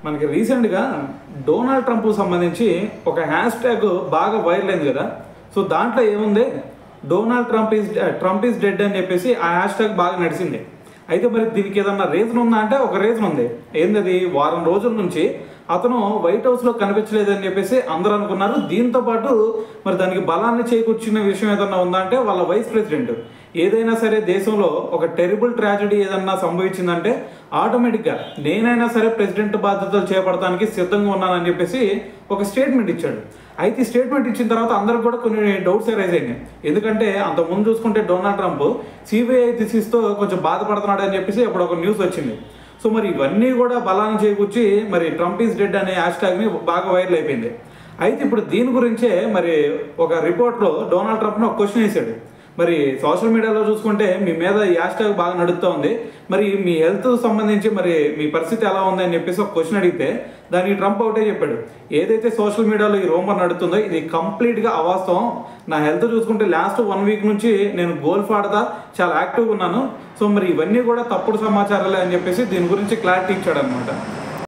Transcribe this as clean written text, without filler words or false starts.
మనకి రీసెంట్గా డొనాల్డ్ ట్రంప్కు సంబంధించి ఒక హ్యాష్ ట్యాగ్ బాగా వైరల్ అయింది కదా. సో దాంట్లో ఏముంది, డొనాల్డ్ ట్రంప్ ఈజ్ డెడ్ అని చెప్పేసి ఆ హ్యాష్ ట్యాగ్ బాగా నడిచింది. అయితే మరి దీనికి ఏదన్నా రీజన్ ఉందా అంటే ఒక రీజన్ ఉంది. ఏంటది, వారం రోజుల నుంచి అతను వైట్ హౌస్లో కనిపించలేదని చెప్పేసి అందరూ అనుకున్నారు. దీంతో పాటు మరి దానికి బలాన్ని చేకూర్చిన విషయం ఏదన్నా ఉందా అంటే వాళ్ళ వైస్ ప్రెసిడెంట్. ఏదైనా సరే దేశంలో ఒక టెరిబుల్ ట్రాజడీ ఏదన్నా సంభవించిందంటే ఆటోమేటిక్గా నేనైనా సరే ప్రెసిడెంట్ బాధ్యతలు చేపడటానికి సిద్ధంగా ఉన్నానని చెప్పేసి ఒక స్టేట్మెంట్ ఇచ్చాడు. అయితే ఈ స్టేట్మెంట్ ఇచ్చిన తర్వాత అందరికి కూడా కొన్ని డౌట్స్ రైజ్ అయినాయి. ఎందుకంటే అంతకుముందు చూసుకుంటే డొనాల్డ్ ట్రంప్ సిబిఐ థిసిస్తో కొంచెం బాధపడుతున్నాడు అని చెప్పేసి అప్పుడు ఒక న్యూస్ వచ్చింది. సో మరి ఇవన్నీ కూడా బలాన్ని చేకూర్చి మరి ట్రంప్ ఈజ్ డెడ్ అనే హ్యాష్ ట్యాగ్ని బాగా వైరల్ అయిపోయింది. అయితే ఇప్పుడు దీని గురించే మరి ఒక రిపోర్ట్లో డొనాల్డ్ ట్రంప్ని ఒక క్వశ్చన్ వేసాడు. మరి సోషల్ మీడియాలో చూసుకుంటే మీ మీద ఈ హ్యాష్ ట్యాగ్ బాగా నడుస్తూ ఉంది, మరి మీ హెల్త్ సంబంధించి మరి మీ పరిస్థితి ఎలా ఉంది అని చెప్పేసి ఒక క్వశ్చన్ అడిగితే దానికి ట్రంప్ ఒకటే చెప్పాడు, ఏదైతే సోషల్ మీడియాలో ఈ రూమర్ నడుతుందో ఇది కంప్లీట్గా అవాస్తవం. నా హెల్త్ చూసుకుంటే లాస్ట్ 1 వీక్ నుంచి నేను గోల్ఫ్ ఆడతా చాలా యాక్టివ్గా ఉన్నాను. సో మరి ఇవన్నీ కూడా తప్పుడు సమాచారాలే అని చెప్పేసి దీని గురించి క్లారిటీ ఇచ్చాడు అనమాట.